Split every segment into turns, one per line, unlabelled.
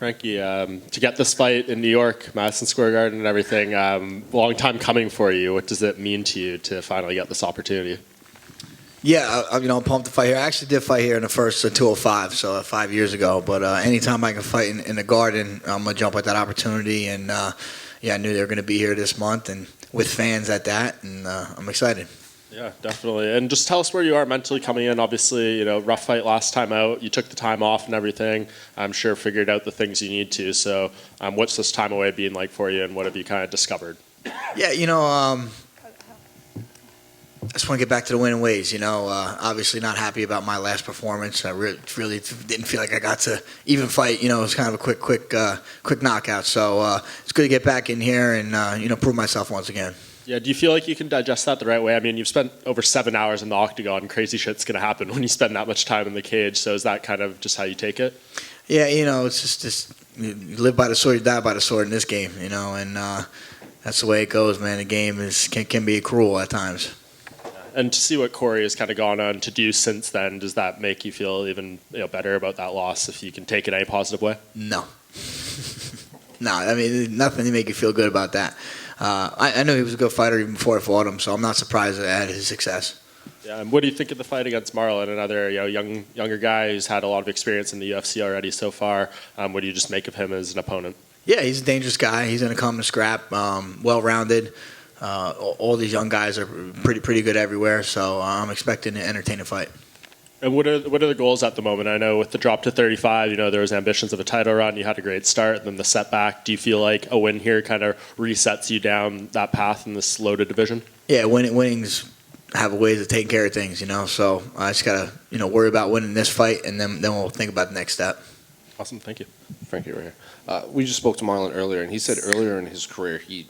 Frankie, to get this fight in New York, Madison Square Garden and everything, long time coming for you. What does it mean to you to finally get this opportunity?
Yeah, I'm pumped to fight here. I actually did fight here in the first 205, so 5 years ago. But anytime I can fight in the Garden, I'm going to jump at that opportunity. And, yeah, I knew they were going to be here this month and with fans at that, and I'm excited.
Yeah, definitely. And just tell us where you are mentally coming in. Obviously, rough fight last time out. You took the time off and everything. I'm sure figured out the things you need to. So what's this time away being like for you, and what have you kind of discovered?
Yeah, I just want to get back to the winning ways. Obviously not happy about my last performance. I really didn't feel like I got to even fight. It was kind of a quick knockout. So it's good to get back in here and prove myself once again.
Yeah, do you feel like you can digest that the right way? I mean, you've spent over 7 hours in the octagon. Crazy shit's going to happen when you spend that much time in the cage. So is that kind of just how you take it?
Yeah, it's just you live by the sword, you die by the sword in this game, and that's the way it goes, man. The game can be cruel at times.
And to see what Corey has kind of gone on to do since then, does that make you feel even better about that loss, if you can take it any positive way?
No. No, I mean, nothing to make you feel good about that. I knew he was a good fighter even before I fought him, so I'm not surprised at his success.
Yeah, and what do you think of the fight against Marlon, another younger guy who's had a lot of experience in the UFC already so far? What do you just make of him as an opponent?
Yeah, he's a dangerous guy. He's going to come and scrap, well-rounded. All these young guys are pretty good everywhere, so I'm expecting an entertaining fight.
And what are the goals at the moment? I know with the drop to 35, there was ambitions of a title run. You had a great start, and then the setback. Do you feel like a win here kind of resets you down that path in this loaded division?
Yeah, winnings have a way of taking care of things, So I just gotta, worry about winning this fight, and then we'll think about the next step.
Awesome, thank you.
Frankie, right here. We just spoke to Marlon earlier, and he said earlier in his career he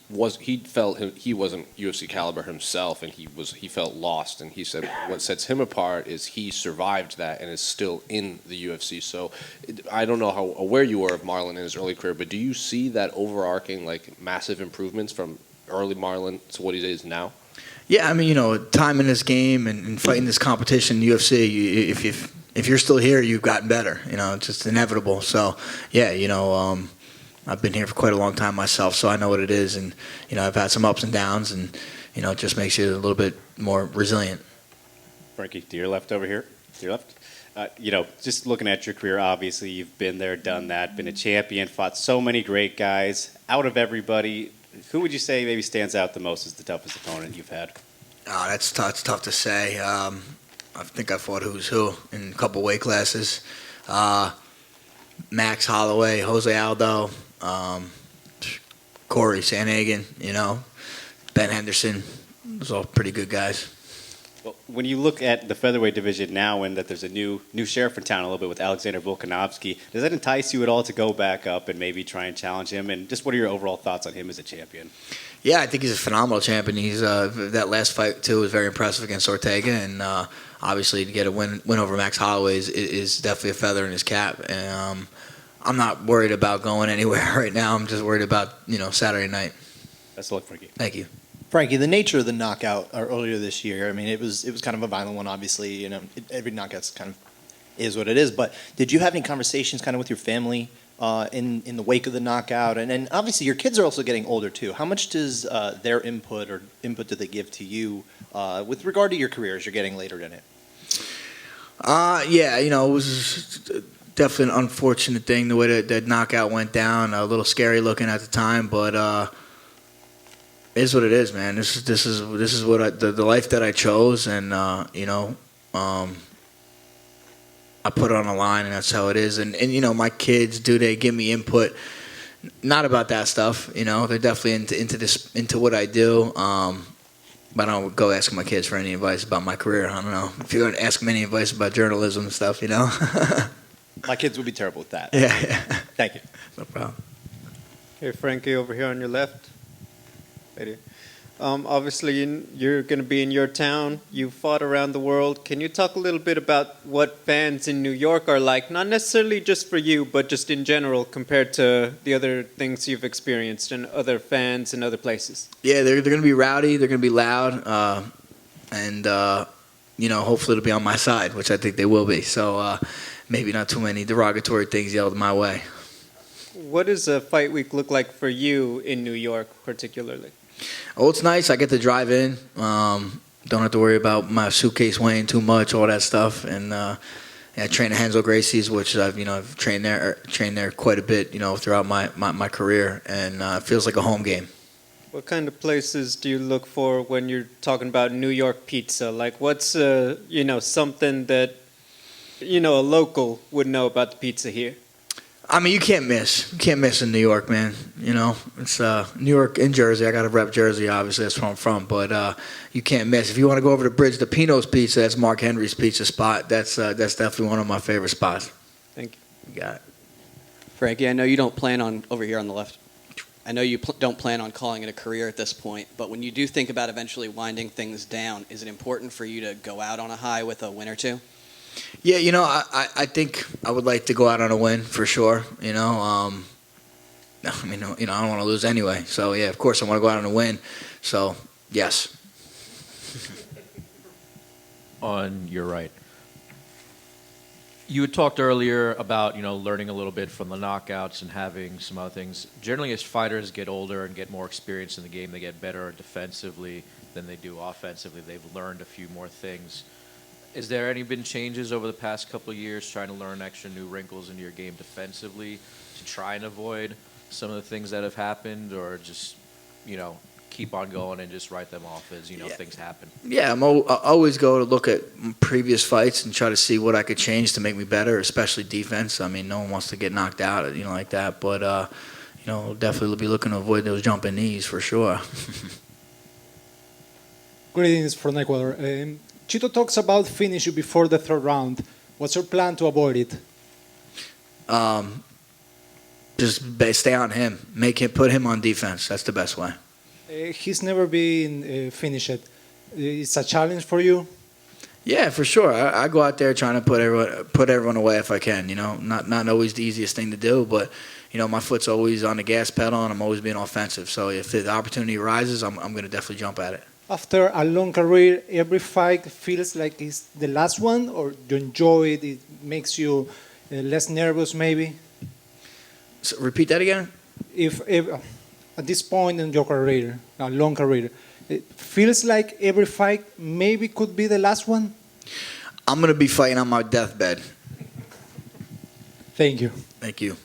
felt he wasn't UFC caliber himself, and he felt lost. And he said what sets him apart is he survived that and is still in the UFC. So I don't know how aware you were of Marlon in his early career, but do you see that overarching massive improvements from early Marlon to what he is now?
Yeah, I mean, time in this game and fighting this competition in the UFC, if you're still here, you've gotten better. It's just inevitable. So, yeah, I've been here for quite a long time myself, so I know what it is. And, I've had some ups and downs, and, it just makes you a little bit more resilient.
Frankie, to your left over here. To your left. Just looking at your career, obviously you've been there, done that, been a champion, fought so many great guys. Out of everybody, who would you say maybe stands out the most as the toughest opponent you've had?
Oh, that's tough to say. I think I fought who's who in a couple weight classes. Max Holloway, Jose Aldo, Corey Sanhagen, Ben Henderson. Those are all pretty good guys.
Well, when you look at the featherweight division now and that there's a new sheriff in town a little bit with Alexander Volkanovski, does that entice you at all to go back up and maybe try and challenge him? And just what are your overall thoughts on him as a champion? Yeah,
I think he's a phenomenal champion. He's that last fight, too, was very impressive against Ortega. And obviously to get a win over Max Holloway is definitely a feather in his cap. And I'm not worried about going anywhere right now. I'm just worried about, Saturday night.
Best of luck, Frankie.
Thank you.
Frankie, the nature of the knockout earlier this year, I mean, it was kind of a violent one, obviously. Every knockout's kind of is what it is. But did you have any conversations kind of with your family in the wake of the knockout? And then obviously your kids are also getting older too. How much does their input do they give to you with regard to your career as you're getting later in it?
Yeah, it was definitely an unfortunate thing the way that knockout went down. A little scary looking at the time, but it is what it is, man. This is what the life that I chose, and I put it on the line, and that's how it is. And my kids, they give me input, not about that stuff. They're definitely into what I do. But I don't go asking my kids for any advice about my career. I don't know if you're going to ask them any advice about journalism and stuff.
My kids would be terrible with that.
Yeah.
Thank you.
No problem.
Hey, Frankie, over here on your left. Right here. Obviously, you're going to be in your town. You fought around the world. Can you talk a little bit about what fans in New York are like? Not necessarily just for you, but just in general compared to the other things you've experienced and other fans in other places.
Yeah, they're going to be rowdy. They're going to be loud. And hopefully it'll be on my side, which I think they will be. So maybe not too many derogatory things yelled my way.
What does a fight week look like for you in New York, particularly?
Oh, it's nice. I get to drive in. Don't have to worry about my suitcase weighing too much, all that stuff. And I train at Hansel Gracie's, which I've trained there quite a bit, throughout my career, and it feels like a home game.
What kind of places do you look for when you're talking about New York pizza? Like, what's something that a local would know about the pizza here?
I mean, you can't miss. You can't miss in New York, man. It's New York and Jersey. I got to rep Jersey, obviously. That's where I'm from. But you can't miss. If you want to go over the bridge to Pino's Pizza, that's Mark Henry's pizza spot. That's definitely one of my favorite spots.
Thank you.
You got it.
Frankie, I know you don't plan on, over here on the left, I know you don't plan on calling it a career at this point, but when you do think about eventually winding things down, is it important for you to go out on a high with a win or two?
Yeah, I think I would like to go out on a win for sure. I don't want to lose anyway. So yeah, of course I want to go out on a win. So yes.
On your right. You had talked earlier about, learning a little bit from the knockouts and having some other things. Generally, as fighters get older and get more experience in the game, they get better defensively than they do offensively. They've learned a few more things. Is there been changes over the past couple of years trying to learn extra new wrinkles into your game defensively to try and avoid some of the things that have happened, or just, keep on going and just write them off as, things happen? Yeah,
I always go to look at previous fights and try to see what I could change to make me better, especially defense. I mean, no one wants to get knocked out, like that. But, definitely be looking to avoid those jumping knees for sure.
Greetings from Ecuador. Chito talks about finish you before the third round. What's your plan to avoid it?
Just stay on him. Put him on defense. That's the best way.
He's never been finished. It's a challenge for you?
Yeah, for sure. I go out there trying to put everyone away if I can. Not always the easiest thing to do, but my foot's always on the gas pedal and I'm always being offensive. So if the opportunity arises, I'm going to definitely jump at it.
After a long career, every fight feels like it's the last one, or you enjoy it? It makes you less nervous, maybe.
So repeat that again.
If at this point in your career, a long career, it feels like every fight maybe could be the last one?
I'm going to be fighting on my deathbed.
Thank you.
Thank you.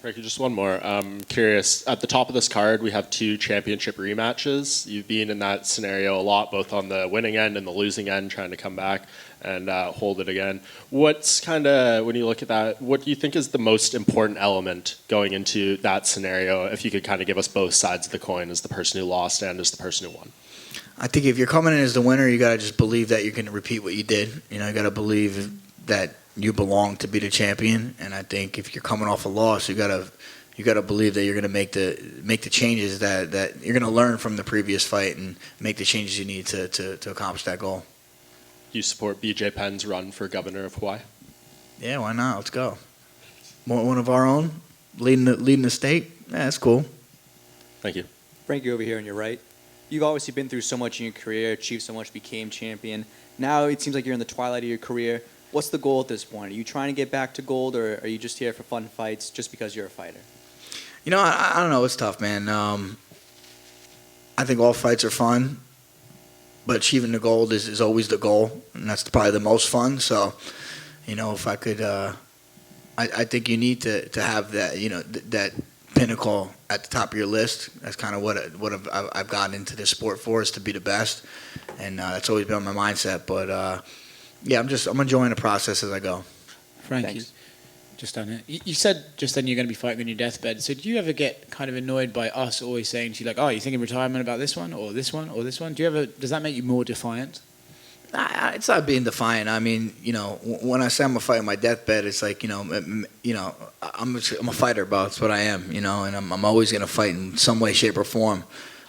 Frankie, just one more. I'm curious, at the top of this card, we have 2 championship rematches. You've been in that scenario a lot, both on the winning end and the losing end, trying to come back and hold it again. What's when you look at that, what do you think is the most important element going into that scenario, if you could kind of give us both sides of the coin, as the person who lost and as the person who won?
I think if you're coming in as the winner, you got to just believe that you're going to repeat what you did. You got to believe that you belong to be the champion, and I think if you're coming off a loss, you gotta believe that you're gonna make the changes that you're gonna learn from the previous fight and make the changes you need to accomplish that goal.
You support BJ Penn's run for governor of Hawaii?
Yeah, why not? Let's go. One of our own, leading the state. Yeah, that's cool.
Thank you.
Frankie, over here on your right. You've obviously been through so much in your career, achieved so much, became champion. Now it seems like you're in the twilight of your career. What's the goal at this point? Are you trying to get back to gold, or are you just here for fun fights just because you're a fighter?
I don't know. It's tough, man. I think all fights are fun, but achieving the gold is always the goal, and that's probably the most fun. So, if I could, I think you need to have that, that pinnacle at the top of your list. That's kind of what I've gotten into this sport for, is to be the best, and that's always been my mindset. But yeah, I'm enjoying the process as I go.
Frankie,
Thanks.
just on it. You said just then you're going to be fighting on your deathbed. So do you ever get kind of annoyed by us always saying to you, like, oh, you're thinking retirement about this one or this one or this one? Does that make you more defiant?
It's not being defiant. I mean, when I say I'm gonna fight on my deathbed, it's like, I'm a fighter, bro. That's what I am, and I'm always gonna fight in some way, shape, or form.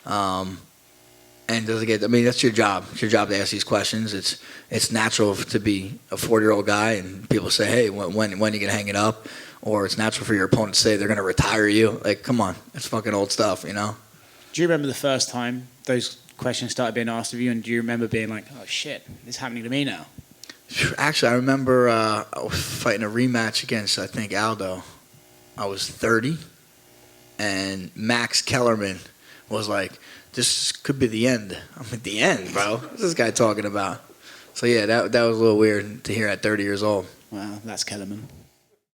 And that's your job. It's your job to ask these questions. It's natural to be a 40-year-old guy and people say, hey, when are you gonna hang it up? Or it's natural for your opponent to say they're gonna retire you. Like, come on, it's fucking old stuff,
Do you remember the first time those questions started being asked of you, and do you remember being like, oh shit, this is happening to me now?
Actually, I remember I was fighting a rematch against, I think, Aldo. I was 30, and Max Kellerman was like, "This could be the end." I'm like, "The end, bro? What's this guy talking about?" So yeah, that was a little weird to hear at 30 years old.
Wow, that's Kellerman.